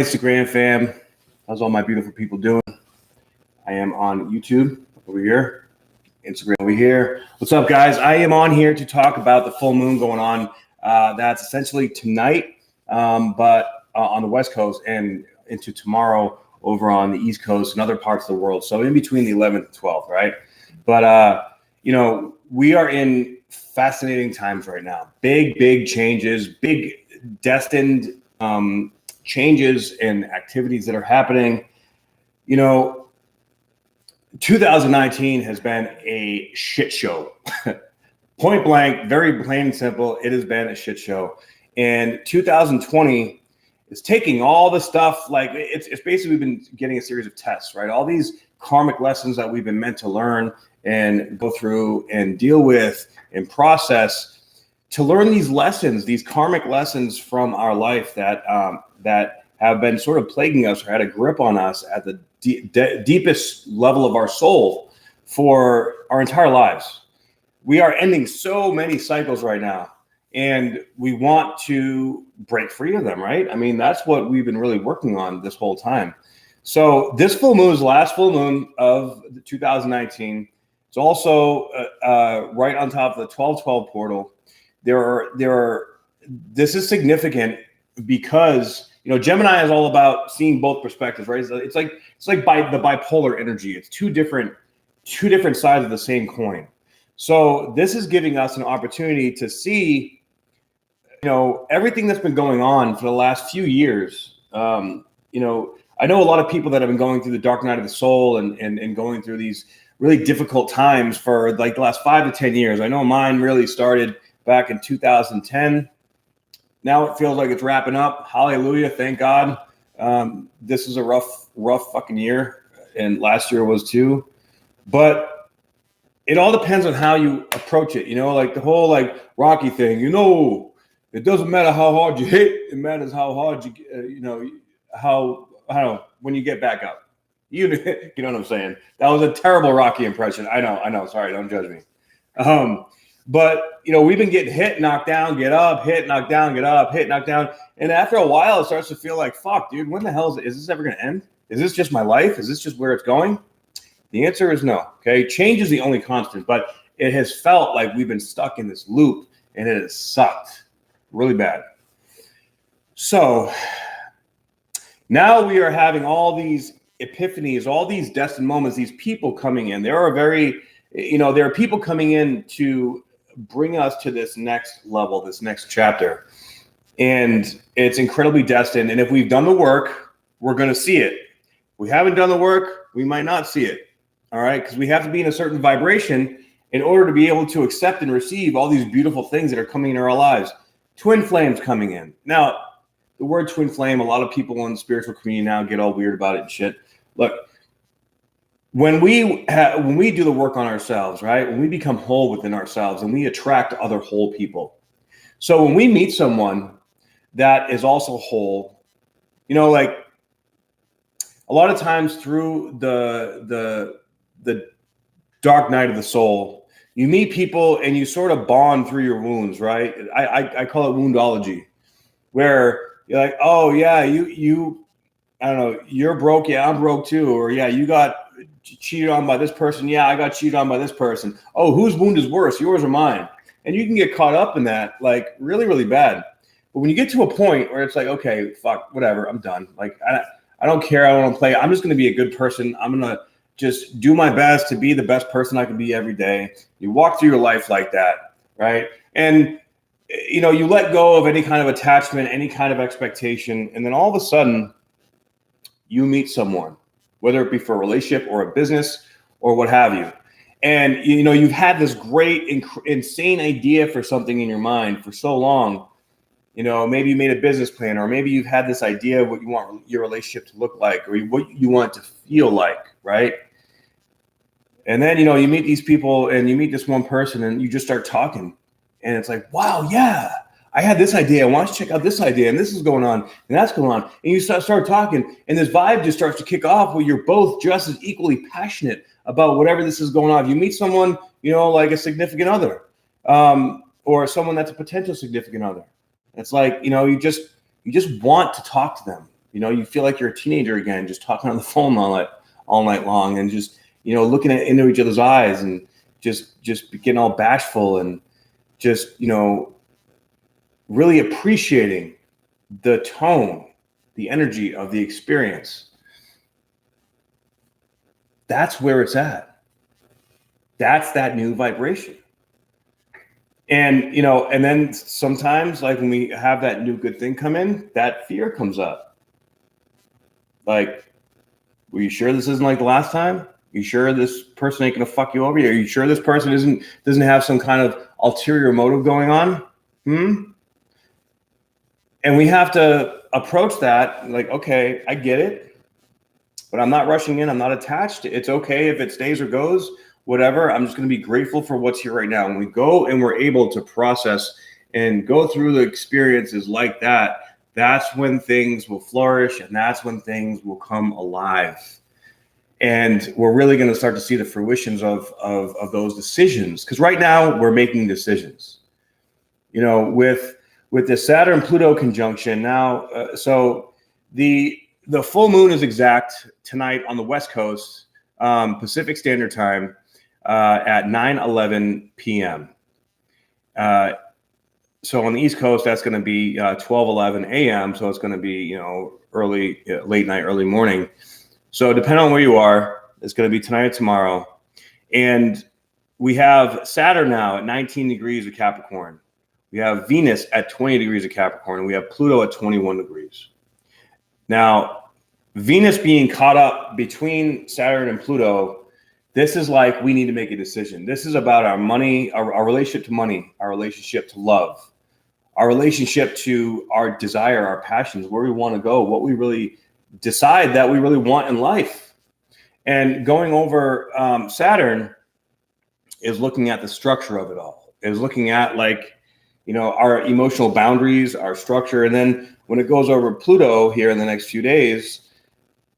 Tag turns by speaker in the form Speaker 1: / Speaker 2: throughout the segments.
Speaker 1: Instagram fam, how's all my beautiful people doing? I am on YouTube over here, Instagram over here. What's up, guys? I am on here to talk about the full moon going on. That's essentially tonight, but on the West Coast, and into tomorrow over on the East Coast and other parts of the world. So in between the 11th and 12th, right? But we are in fascinating times right now. Big changes, big destined changes and activities that are happening. 2019 has been a shit show. Point blank, very plain and simple, it has been a shit show. And 2020 is taking all the stuff, like it's basically we've been getting a series of tests, right? All these karmic lessons that we've been meant to learn and go through and deal with and process, to learn these lessons, these karmic lessons from our life that have been sort of plaguing us or had a grip on us at the deepest level of our soul for our entire lives. We are ending so many cycles right now, and we want to break free of them, right? I mean, that's what we've been really working on this whole time. So this full moon is the last full moon of 2019. It's also right on top of the 12/12 portal. This is significant because Gemini is all about seeing both perspectives, right? It's like by the bipolar energy. It's two different sides of the same coin. So this is giving us an opportunity to see, everything that's been going on for the last few years. I know a lot of people that have been going through the dark night of the soul and going through these really difficult times for like the last 5 to 10 years. I know mine really started back in 2010. Now it feels like it's wrapping up. Hallelujah. Thank God. This is a rough fucking year. And last year was too. But it all depends on how you approach it. Like the whole Rocky thing, it doesn't matter how hard you hit. It matters how hard when you get back up. You know what I'm saying? That was a terrible Rocky impression. I know. Sorry. Don't judge me. But we've been getting hit, knocked down, get up, hit, knocked down, get up, hit, knocked down. And after a while, it starts to feel like, fuck, dude, when the hell is this ever going to end? Is this just my life? Is this just where it's going? The answer is no. Okay. Change is the only constant, but it has felt like we've been stuck in this loop, and it has sucked really bad. So now we are having all these epiphanies, all these destined moments, these people coming in. There are people coming in to bring us to this next level, this next chapter. And it's incredibly destined. And if we've done the work, we're going to see it. If we haven't done the work, we might not see it. All right. Because we have to be in a certain vibration in order to be able to accept and receive all these beautiful things that are coming in our lives. Twin flames coming in. Now, the word twin flame, a lot of people in the spiritual community now get all weird about it and shit. Look, when we do the work on ourselves, right? When we become whole within ourselves, and we attract other whole people. So when we meet someone that is also whole, like a lot of times through the dark night of the soul, you meet people and you sort of bond through your wounds, right? I call it woundology, where you're like, oh yeah, you I don't know, you're broke, yeah, I'm broke too, or yeah, you got cheated on by this person, yeah, I got cheated on by this person. Oh, whose wound is worse, yours or mine? And you can get caught up in that, like really, really bad. But when you get to a point where it's like, okay, fuck, whatever, I'm done. Like I don't care, I don't want to play. I'm just going to be a good person. I'm going to just do my best to be the best person I can be every day. You walk through your life like that, right? And you let go of any kind of attachment, any kind of expectation, and then all of a sudden you meet someone, whether it be for a relationship or a business or what have you. And, you've had this great, insane idea for something in your mind for so long. Maybe you made a business plan, or maybe you've had this idea of what you want your relationship to look like, or what you want it to feel like, right? And then, you meet these people and you meet this one person and you just start talking. And it's like, wow, yeah, I had this idea. I want to check out this idea, and this is going on, and that's going on. And you start talking, and this vibe just starts to kick off where you're both just as equally passionate about whatever this is going on. If you meet someone, like a significant other, or someone that's a potential significant other, it's like, you just want to talk to them. You know, you feel like you're a teenager again, just talking on the phone all night long, and just, you know, looking into each other's eyes and just getting all bashful and just, you know, really appreciating the tone, the energy of the experience. That's where it's at. That's that new vibration. And, you know, and then sometimes, like when we have that new good thing come in, that fear comes up. Like, were you sure this isn't like the last time? You sure this person ain't gonna fuck you over? Are you sure this person doesn't have some kind of ulterior motive going on? And we have to approach that like, okay, I get it, but I'm not rushing in. I'm not attached. It's okay if it stays or goes, whatever. I'm just going to be grateful for what's here right now. When we go and we're able to process and go through the experiences like that, that's when things will flourish, and that's when things will come alive. And we're really going to start to see the fruitions of those decisions. Because right now we're making decisions, you know, with the Saturn-Pluto conjunction now. So the full moon is exact tonight on the West Coast, Pacific Standard Time, at 9:11 p.m. So on the East Coast, that's going to be 12:11 a.m. So it's going to be, you know, late night, early morning. So depending on where you are, it's going to be tonight or tomorrow. And we have Saturn now at 19 degrees of Capricorn. We have Venus at 20 degrees of Capricorn, and we have Pluto at 21 degrees. Now, Venus being caught up between Saturn and Pluto, this is like we need to make a decision. This is about our money, our relationship to money, our relationship to love, our relationship to our desire, our passions, where we want to go, what we really decide that we really want in life. And going over Saturn is looking at the structure of it all, is looking at, like, you know, our emotional boundaries, our structure. And then when it goes over Pluto here in the next few days,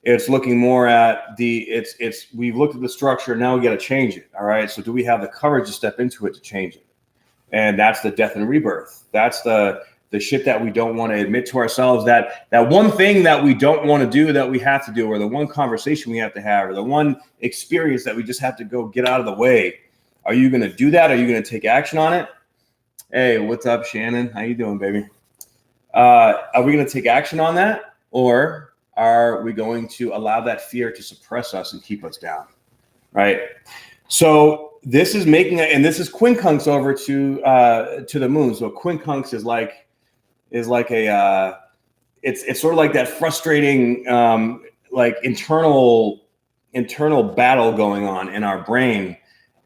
Speaker 1: it's looking more at we've looked at the structure, now we got to change it. All right. So do we have the courage to step into it to change it? And that's the death and rebirth. That's the shit that we don't want to admit to ourselves, that one thing that we don't want to do that we have to do, or the one conversation we have to have, or the one experience that we just have to go get out of the way. Are you going to do that? Are you going to take action on it? Hey, what's up, Shannon? How you doing, baby? Are we going to take action on that, or are we going to allow that fear to suppress us and keep us down? Right. So this is and this is quincunx over to the moon. So quincunx is like a it's sort of like that frustrating like internal battle going on in our brain.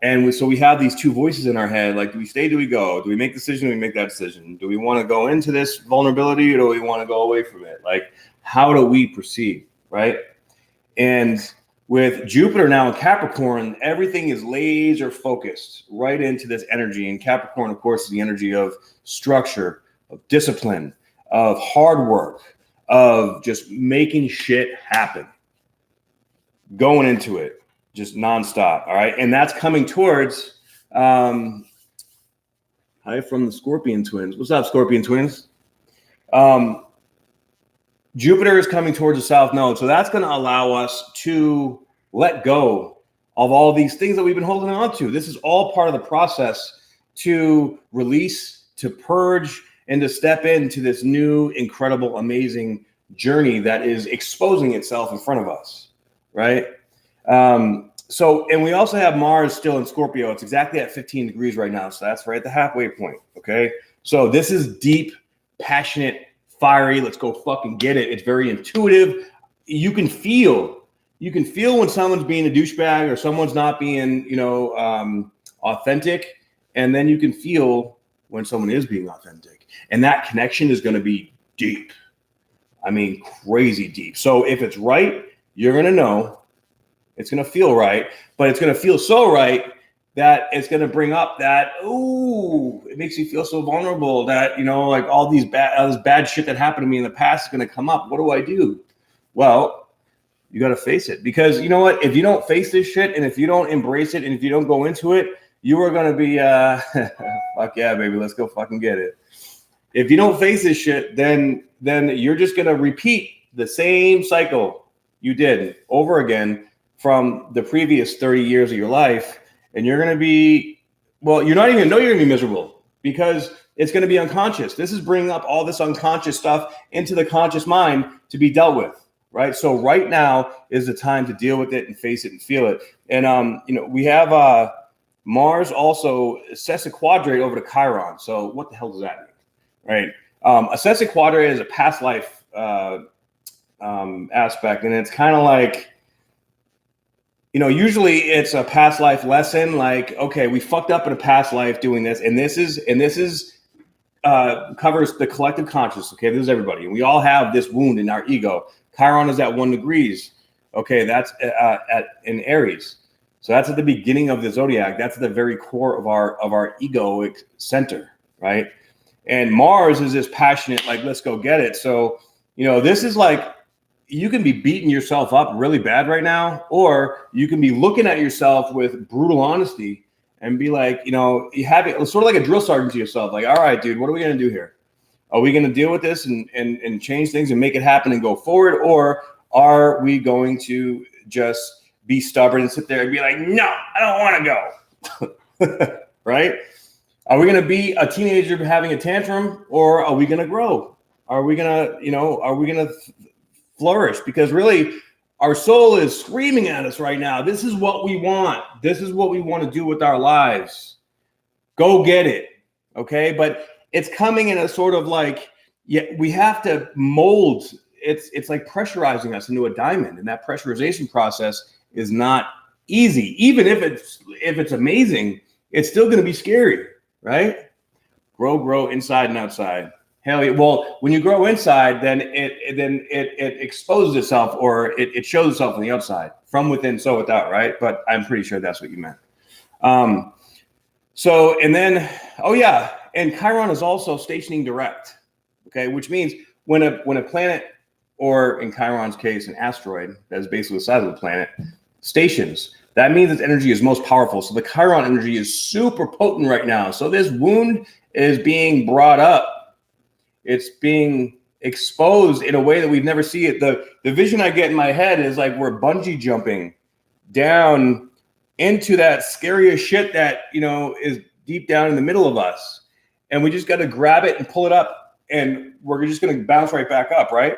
Speaker 1: And so we have these two voices in our head, like, do we stay, do we go? Do we make the decision, do we make that decision? Do we want to go into this vulnerability, or do we want to go away from it? Like, how do we proceed, right? And with Jupiter now in Capricorn, everything is laser focused right into this energy. And Capricorn, of course, is the energy of structure, of discipline, of hard work, of just making shit happen, going into it. Just nonstop. All right. And that's coming towards, hi from the Scorpion twins. What's up, Scorpion twins? Jupiter is coming towards the South Node. So that's going to allow us to let go of all these things that we've been holding on to. This is all part of the process to release, to purge, and to step into this new, incredible, amazing journey that is exposing itself in front of us. Right. So, and we also have Mars still in Scorpio. It's exactly at 15 degrees right now. So that's right at the halfway point. Okay. So this is deep, passionate, fiery. Let's go fucking get it. It's very intuitive. You can feel when someone's being a douchebag or someone's not being, you know, authentic. And then you can feel when someone is being authentic, and that connection is going to be deep. I mean, crazy deep. So if it's right, you're going to know. It's going to feel right, but it's going to feel so right that it's going to bring up that, ooh, it makes you feel so vulnerable that, you know, like all this bad shit that happened to me in the past is going to come up. What do I do? Well, you got to face it, because you know what? If you don't face this shit, and if you don't embrace it, and if you don't go into it, you are going to be, fuck yeah, baby, let's go fucking get it. If you don't face this shit, then you're just going to repeat the same cycle you did over again from the previous 30 years of your life. And you're going to be, well, you're not even going to know you're going to be miserable because it's going to be unconscious. This is bringing up all this unconscious stuff into the conscious mind to be dealt with, right? So right now is the time to deal with it and face it and feel it. And, we have Mars also sesquiquadrate over to Chiron. So what the hell does that mean, right? A sesquiquadrate is a past life aspect, and it's kind of like, usually it's a past life lesson. Like, okay, we fucked up in a past life doing this, and this is covers the collective consciousness. Okay, this is everybody, and we all have this wound in our ego. Chiron is at 1 degrees. Okay, that's in Aries, so that's at the beginning of the zodiac. That's at the very core of our egoic center, right? And Mars is this passionate, like, let's go get it. So, this is like, you can be beating yourself up really bad right now, or you can be looking at yourself with brutal honesty and be like, you have it sort of like a drill sergeant to yourself. Like, all right, dude, what are we going to do here? Are we going to deal with this and change things and make it happen and go forward? Or are we going to just be stubborn and sit there and be like, no, I don't want to go. Right? Are we going to be a teenager having a tantrum, or are we going to grow? Are we going to, flourish? Because really, our soul is screaming at us right now. This is what we want. This is what we want to do with our lives. Go get it. Okay. But it's coming in a sort of like, we have to mold. It's like pressurizing us into a diamond. And that pressurization process is not easy. Even if it's amazing, it's still going to be scary. Right? Grow inside and outside. Hell yeah. Well, when you grow inside, then it exposes itself, or it shows itself on the outside, from within, so without, right? But I'm pretty sure that's what you meant. So, and then, and Chiron is also stationing direct, okay? Which means when a planet, or in Chiron's case, an asteroid, that is basically the size of the planet, stations, that means its energy is most powerful. So the Chiron energy is super potent right now. So this wound is being brought up. It's being exposed in a way that we've never seen it. The vision I get in my head is like we're bungee jumping down into that scariest shit that, is deep down in the middle of us. And we just got to grab it and pull it up, and we're just going to bounce right back up, right?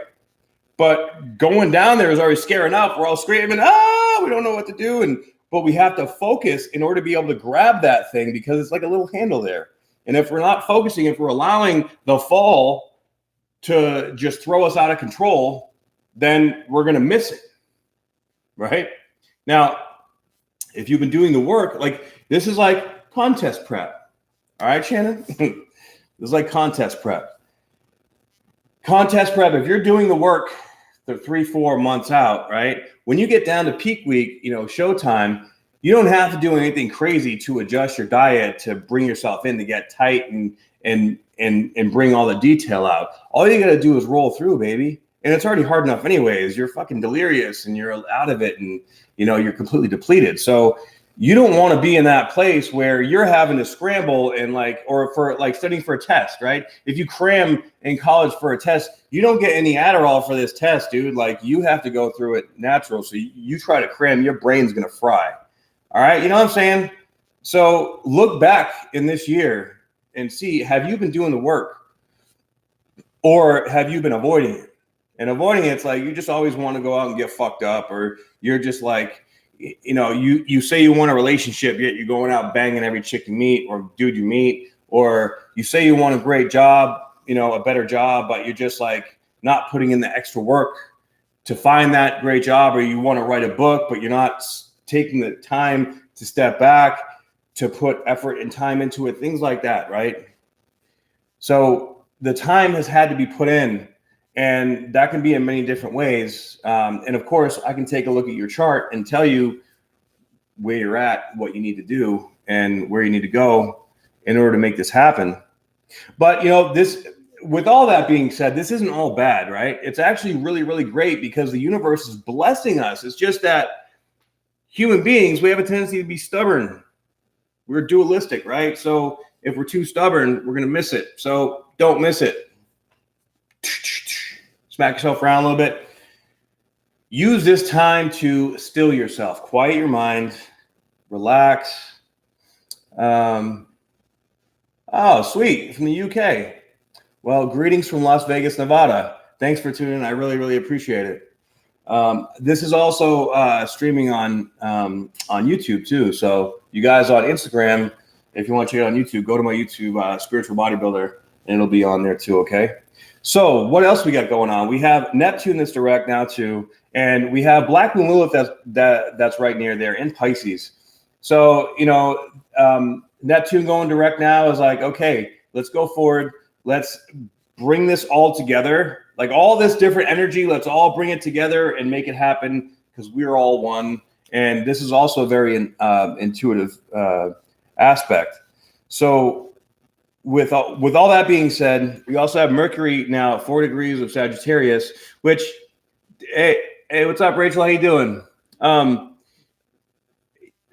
Speaker 1: But going down there is already scary enough. We're all screaming, we don't know what to do. But we have to focus in order to be able to grab that thing, because it's like a little handle there. And if we're not focusing, if we're allowing the fall to just throw us out of control, then we're going to miss it, right? Now, if you've been doing the work, like this is like contest prep. All right, Shannon? This is like contest prep. Contest prep, if you're doing the work, the 3-4 months out, right? When you get down to peak week, showtime, you don't have to do anything crazy to adjust your diet to bring yourself in to get tight and bring all the detail out. All you got to do is roll through, baby. And it's already hard enough anyways. You're fucking delirious and you're out of it, and you're completely depleted. So you don't want to be in that place where you're having to scramble and or for studying for a test, right? If you cram in college for a test, you don't get any Adderall for this test, dude. Like, you have to go through it natural. So you try to cram, your brain's going to fry. All right. You know what I'm saying? So look back in this year and see, have you been doing the work, or have you been avoiding it? And avoiding it's like, you just always want to go out and get fucked up, or you're just like, you say you want a relationship, yet you're going out banging every chick you meet or dude you meet, or you say you want a great job, a better job, but you're just like not putting in the extra work to find that great job, or you want to write a book, but you're not taking the time to step back to put effort and time into it, things like that, right? So the time has had to be put in, and that can be in many different ways. And of course, I can take a look at your chart and tell you where you're at, what you need to do, and where you need to go in order to make this happen. But, with all that being said, this isn't all bad, right? It's actually really, really great, because the universe is blessing us. It's just that human beings, we have a tendency to be stubborn. We're dualistic, right? So if we're too stubborn, we're going to miss it. So don't miss it. Smack yourself around a little bit. use this time to still yourself, quiet your mind, relax. Oh, sweet, from the UK. Well, greetings from Las Vegas, Nevada. Thanks for tuning in. I really, really appreciate it. This is also streaming on YouTube too. So you guys on Instagram, if you want to check it out on YouTube, go to my YouTube, Spiritual Bodybuilder, and it'll be on there too, okay? So what else we got going on? We have Neptune that's direct now too, and we have Black Moon Lilith that's right near there in Pisces. So, Neptune going direct now is like, okay, let's go forward. Let's bring this all together. Like all this different energy, let's all bring it together and make it happen because we're all one. And this is also a very intuitive aspect. So with all that being said, we also have Mercury now at 4 degrees of Sagittarius, which, hey, what's up, Rachel? How you doing?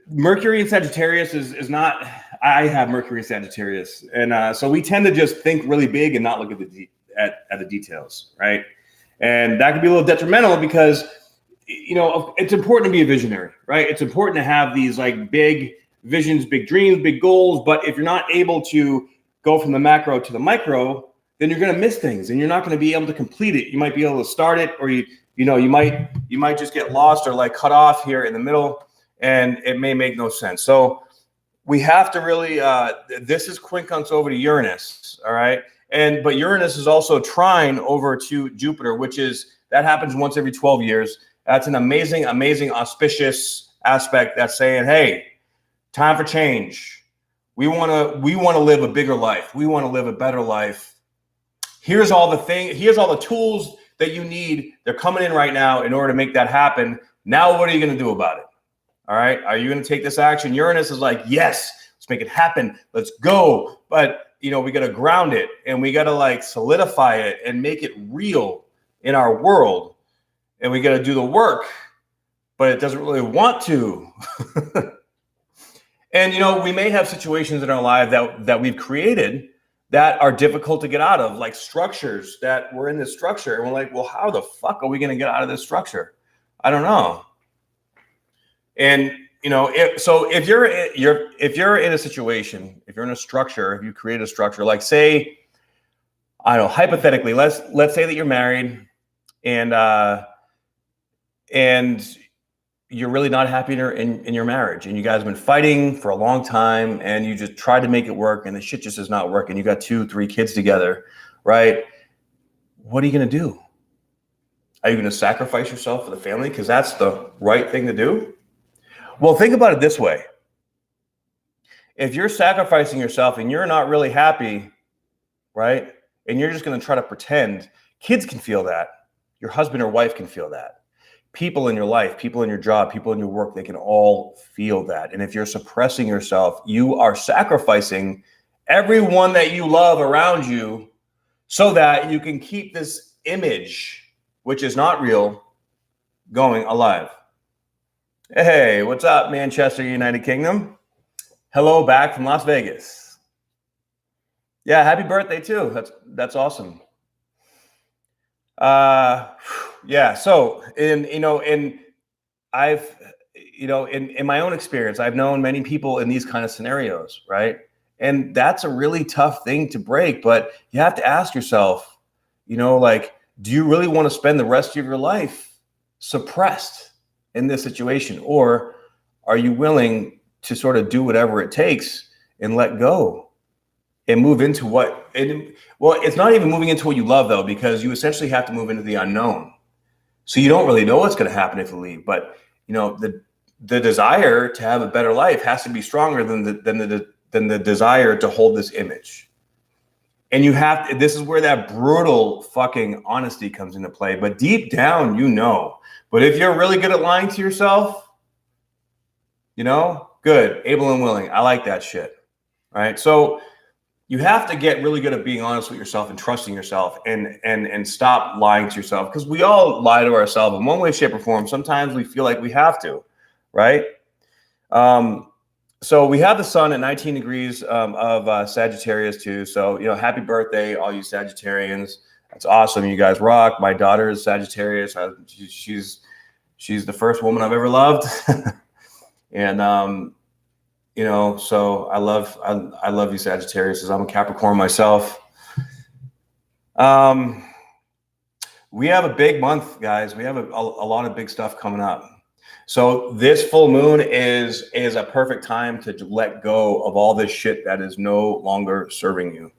Speaker 1: Mercury in Sagittarius is not, I have Mercury in Sagittarius. And so we tend to just think really big and not look at the details, right? And that can be a little detrimental because, it's important to be a visionary, right? It's important to have these like big visions, big dreams, big goals. But if you're not able to go from the macro to the micro, then you're going to miss things and you're not going to be able to complete it. You might be able to start it, or you might just get lost or like cut off here in the middle. And it may make no sense. So we have to really, this is quincunx over to Uranus, all right? But Uranus is also trine over to Jupiter, that happens once every 12 years. That's an amazing, amazing, auspicious aspect that's saying, hey, time for change. We want to live a bigger life. We want to live a better life. Here's all the tools that you need. They're coming in right now in order to make that happen. Now, what are you going to do about it? All right. Are you going to take this action? Uranus is like, yes, let's make it happen. Let's go. But, we got to ground it and we got to like solidify it and make it real in our world. And we got to do the work, but it doesn't really want to. And, we may have situations in our life that we've created that are difficult to get out of, like structures that we're in this structure. And we're like, well, how the fuck are we going to get out of this structure? I don't know. And if you're in a situation, if you're in a structure, if you create a structure, like say, I don't know, hypothetically, let's say that you're married and you're really not happy in your marriage, and you guys have been fighting for a long time, and you just tried to make it work, and the shit just is not working. You got 2-3 kids together, right? What are you gonna do? Are you gonna sacrifice yourself for the family because that's the right thing to do? Well, think about it this way. If you're sacrificing yourself and you're not really happy, right? And you're just going to try to pretend, kids can feel that. Your husband or wife can feel that. People in your life, people in your job, people in your work, they can all feel that. And if you're suppressing yourself, you are sacrificing everyone that you love around you so that you can keep this image, which is not real, going alive. Hey, what's up, Manchester, United Kingdom? Hello back from Las Vegas. Yeah, happy birthday too. That's awesome. Yeah. So in my own experience, I've known many people in these kind of scenarios, right? And that's a really tough thing to break. But you have to ask yourself, do you really want to spend the rest of your life suppressed in this situation, or are you willing to sort of do whatever it takes and let go and move into it's not even moving into what you love though, because you essentially have to move into the unknown. So you don't really know what's going to happen if you leave, but the desire to have a better life has to be stronger than the desire to hold this image. And this is where that brutal fucking honesty comes into play. But deep down, but if you're really good at lying to yourself, good, able and willing. I like that shit. Right. So you have to get really good at being honest with yourself and trusting yourself and stop lying to yourself, because we all lie to ourselves in one way, shape, or form. Sometimes we feel like we have to. Right. So we have the sun at 19 degrees of Sagittarius too. So, happy birthday, all you Sagittarians. That's awesome. You guys rock. My daughter is Sagittarius. She's the first woman I've ever loved. And, so I love you, Sagittarius, as I'm a Capricorn myself. We have a big month, guys. We have a lot of big stuff coming up. So this full moon is a perfect time to let go of all this shit that is no longer serving you.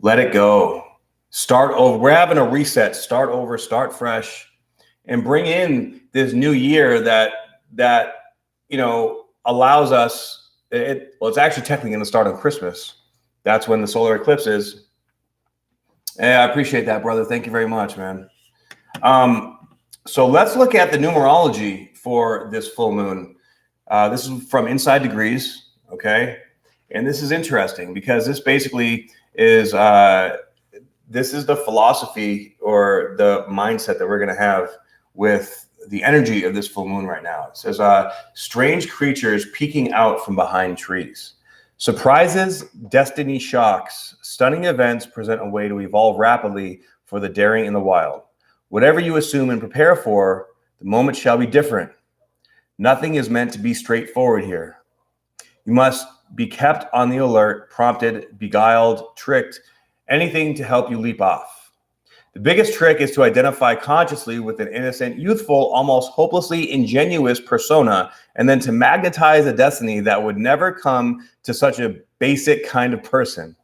Speaker 1: Let it go. Start over. We're having a reset. Start over, start fresh, and bring in this new year that allows us. It's actually technically going to start on Christmas. That's when the solar eclipse is. Yeah, I appreciate that, brother. Thank you very much, man. So let's look at the numerology for this full moon. This is from Inside Degrees, okay? And this is interesting because this basically is this is the philosophy or the mindset that we're going to have with the energy of this full moon right now. It says, strange creatures peeking out from behind trees. Surprises, destiny shocks, stunning events present a way to evolve rapidly for the daring in the wild. Whatever you assume and prepare for, the moment shall be different. Nothing is meant to be straightforward here. You must be kept on the alert, prompted, beguiled, tricked, anything to help you leap off. The biggest trick is to identify consciously with an innocent, youthful, almost hopelessly ingenuous persona, and then to magnetize a destiny that would never come to such a basic kind of person.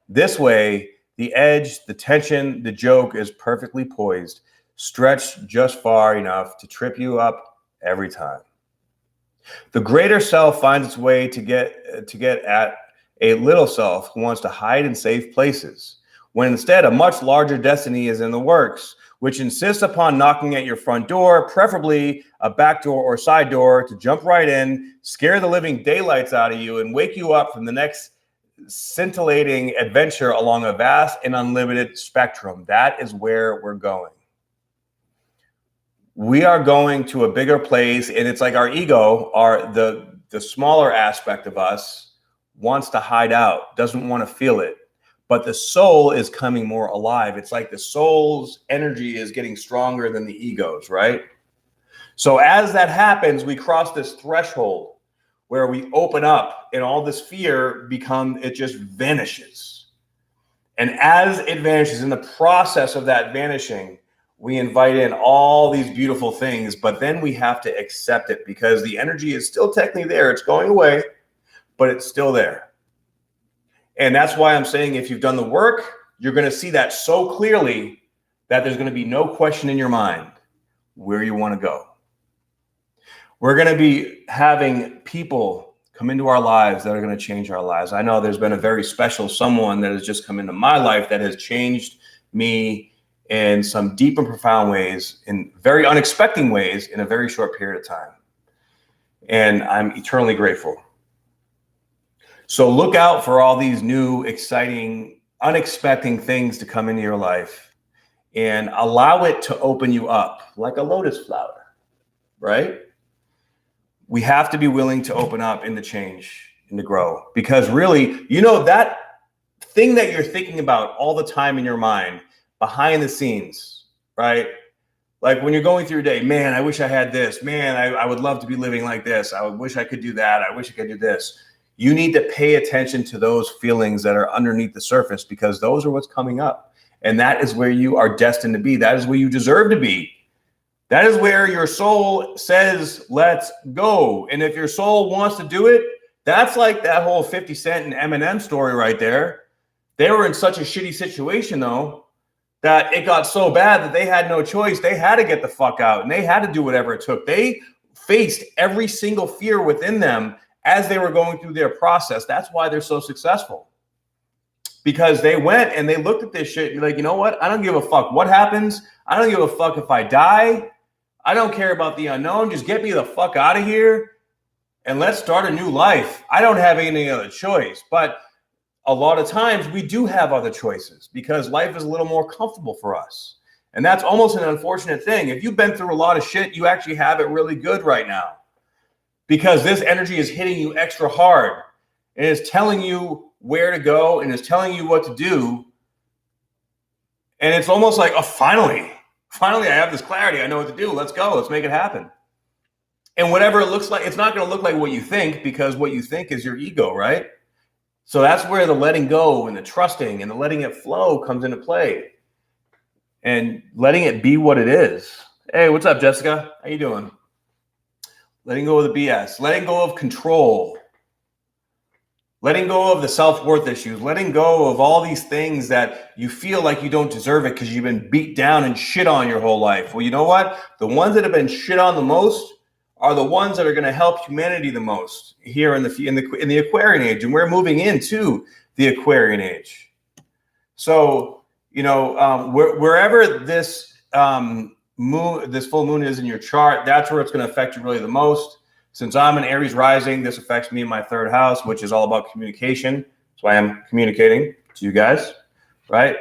Speaker 1: This way, the edge, the tension, the joke is perfectly poised, stretched just far enough to trip you up every time. The greater self finds its way to get at a little self who wants to hide in safe places, when instead a much larger destiny is in the works, which insists upon knocking at your front door, preferably a back door or side door, to jump right in, scare the living daylights out of you, and wake you up from the next scintillating adventure along a vast and unlimited spectrum. That is where we're going. We are going to a bigger place, and it's like our ego, the smaller aspect of us, wants to hide out, doesn't want to feel it. But the soul is coming more alive. It's like the soul's energy is getting stronger than the ego's, right? So as that happens, we cross this threshold where we open up and all this fear it just vanishes. And as it vanishes, in the process of that vanishing, we invite in all these beautiful things, but then we have to accept it because the energy is still technically there. It's going away, but it's still there. And that's why I'm saying if you've done the work, you're going to see that so clearly that there's going to be no question in your mind where you want to go. We're going to be having people come into our lives that are going to change our lives. I know there's been a very special someone that has just come into my life that has changed me in some deep and profound ways, in very unexpected ways, in a very short period of time. And I'm eternally grateful. So look out for all these new, exciting, unexpected things to come into your life and allow it to open you up like a lotus flower, right? We have to be willing to open up and to change and to grow, because really, that thing that you're thinking about all the time in your mind behind the scenes, right? Like when you're going through your day, man, I wish I had this, man, I would love to be living like this. I wish I could do that. I wish I could do this. You need to pay attention to those feelings that are underneath the surface, because those are what's coming up. And that is where you are destined to be. That is where you deserve to be. That is where your soul says, let's go. And if your soul wants to do it, that's like that whole 50 Cent and Eminem story right there. They were in such a shitty situation, though, that it got so bad that they had no choice. They had to get the fuck out, and they had to do whatever it took. They faced every single fear within them as they were going through their process. That's why they're so successful. Because they went and they looked at this shit and like, you know what? I don't give a fuck what happens. I don't give a fuck if I die. I don't care about the unknown. Just get me the fuck out of here and let's start a new life. I don't have any other choice. But a lot of times we do have other choices because life is a little more comfortable for us. And that's almost an unfortunate thing. If you've been through a lot of shit, you actually have it really good right now, because this energy is hitting you extra hard and is telling you where to go and is telling you what to do. And it's almost like, oh, finally, Finally, I have this clarity. I know what to do. Let's go. Let's make it happen. And whatever it looks like, it's not going to look like what you think, because what you think is your ego, right? So that's where the letting go and the trusting and the letting it flow comes into play, and letting it be what it is. Hey, what's up, Jessica? How you doing? Letting go of the BS, letting go of control, letting go of the self-worth issues, letting go of all these things that you feel like you don't deserve it because you've been beat down and shit on your whole life. Well, you know what? The ones that have been shit on the most are the ones that are going to help humanity the most here in the Aquarian age, and we're moving into the Aquarian age. So, you know, wherever this this full moon is in your chart, that's where it's going to affect you really the most. Since I'm an Aries rising, this affects me in my third house, which is all about communication. So I am communicating to you guys, right?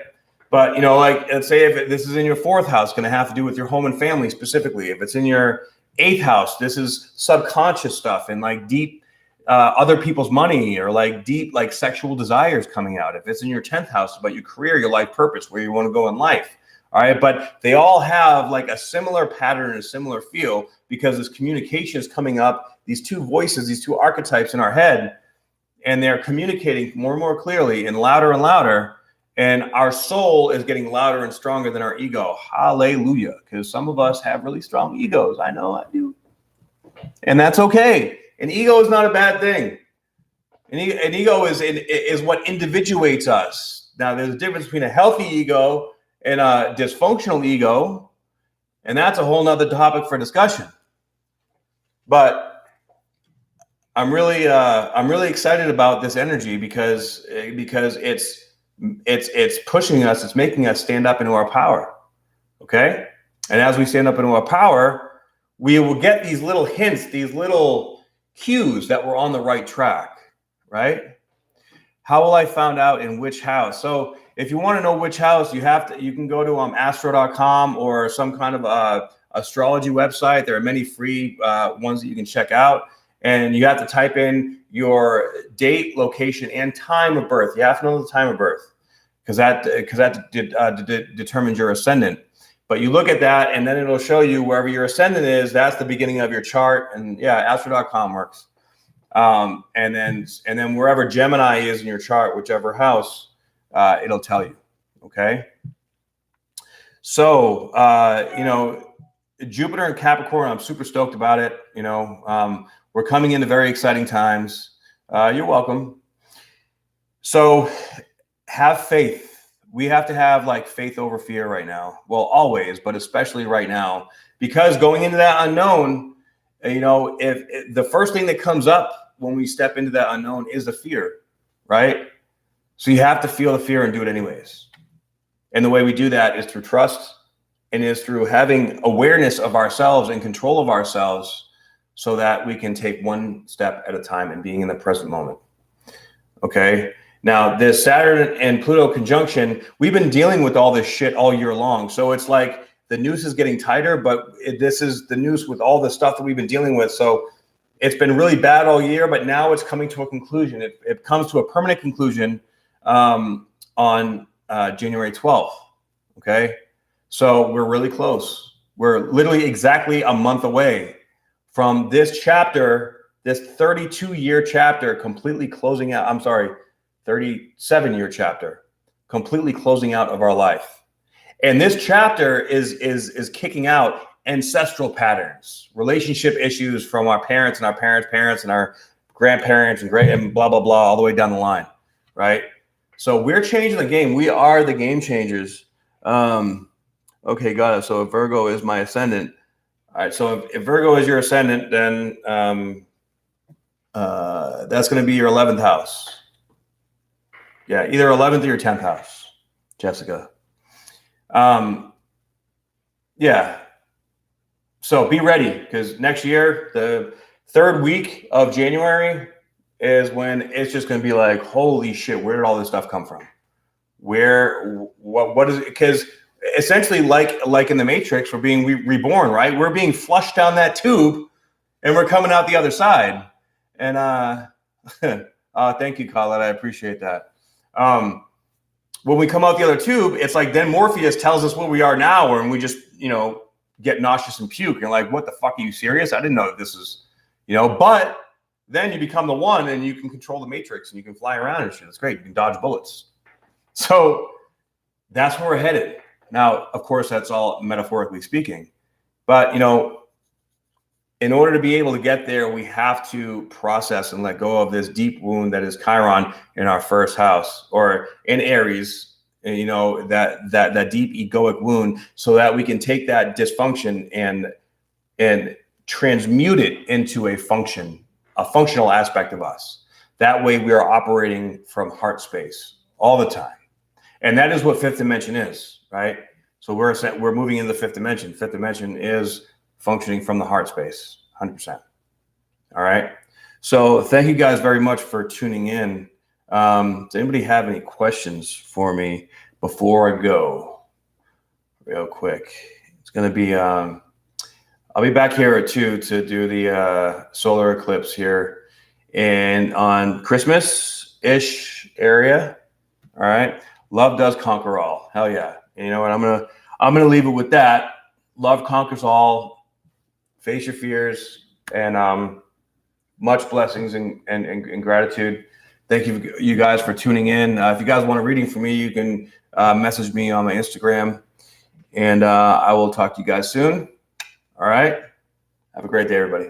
Speaker 1: But, you know, like, let's say if this is in your fourth house, going to have to do with your home and family specifically. If it's in your eighth house, this is subconscious stuff and like deep other people's money, or like deep like sexual desires coming out. If it's in your 10th house, about your career, your life purpose, where you want to go in life. All right, but they all have like a similar pattern and a similar feel, because this communication is coming up, these two voices, these two archetypes in our head, and they're communicating more and more clearly and louder, and our soul is getting louder and stronger than our ego. Hallelujah, because some of us have really strong egos. I know I do. And that's okay. An ego is not a bad thing. An ego is what individuates us. Now, there's a difference between a healthy ego and a dysfunctional ego, and that's a whole nother topic for discussion. But I'm really excited about this energy, because it's pushing us, it's making us stand up into our power. Okay, and as we stand up into our power, we will get these little hints, these little cues that we're on the right track. Right? How will I find out in which house? So if you want to know which house, you can go to astro.com or some kind of astrology website. There are many free ones that you can check out, and you have to type in your date, location, and time of birth. You have to know the time of birth, because that determines your ascendant. But you look at that, and then it'll show you wherever your ascendant is. That's the beginning of your chart, and yeah, astro.com works. And then wherever Gemini is in your chart, whichever house, it'll tell you. Okay. So, you know, Jupiter and Capricorn, I'm super stoked about it. You know, we're coming into very exciting times. You're welcome. So have faith. We have to have like faith over fear right now. Well, always, but especially right now, because going into that unknown, you know, if the first thing that comes up when we step into that unknown is the fear, right? So you have to feel the fear and do it anyways. And the way we do that is through trust, and is through having awareness of ourselves and control of ourselves, so that we can take one step at a time and being in the present moment. Okay. Now, this Saturn and Pluto conjunction, we've been dealing with all this shit all year long. So it's like the noose is getting tighter, but this is the noose with all the stuff that we've been dealing with. So it's been really bad all year, but now it's coming to a conclusion. It comes to a permanent conclusion on January 12th. Okay. So we're really close. We're literally exactly a month away from this chapter, this 32-year chapter completely closing out. I'm sorry, 37-year chapter completely closing out of our life. And this chapter is kicking out ancestral patterns, relationship issues from our parents and our parents' parents and our grandparents and blah, blah, blah, all the way down the line, right? So we're changing the game. We are the game changers. Okay, got it. So if Virgo is my ascendant, all right, so if Virgo is your ascendant, then that's going to be your 11th house. Yeah, either 11th or your 10th house, Jessica. Yeah. So be ready, because next year, the third week of January is when it's just going to be like, holy shit, where did all this stuff come from? What is it? Because essentially, like in the Matrix, we're being reborn, right? We're being flushed down that tube, and we're coming out the other side. And thank you, Colin. I appreciate that. when we come out the other tube, it's like then Morpheus tells us where we are now, and we just, get nauseous and puke. You're like, what the fuck? Are you serious? I didn't know that this is, but then you become the one and you can control the matrix and you can fly around and shit. It's great. You can dodge bullets. So that's where we're headed. Now, of course, that's all metaphorically speaking. But, in order to be able to get there, we have to process and let go of this deep wound that is Chiron in our first house, or in Aries, that deep egoic wound, so that we can take that dysfunction and transmute it into a functional aspect of us. That way we are operating from heart space all the time. And that is what fifth dimension is, right? So we're moving into the fifth dimension. Fifth dimension is functioning from the heart space, 100%. All right. So thank you guys very much for tuning in. Does anybody have any questions for me before I go? Real quick. It's going to be, I'll be back here at 2 to do the solar eclipse here and on Christmas-ish area. All right. Love does conquer all. Hell yeah. And you know what? I'm gonna leave it with that. Love conquers all. Face your fears, and much blessings and gratitude. Thank you guys for tuning in. If you guys want a reading from me, you can message me on my Instagram, and I will talk to you guys soon. All right. Have a great day, everybody.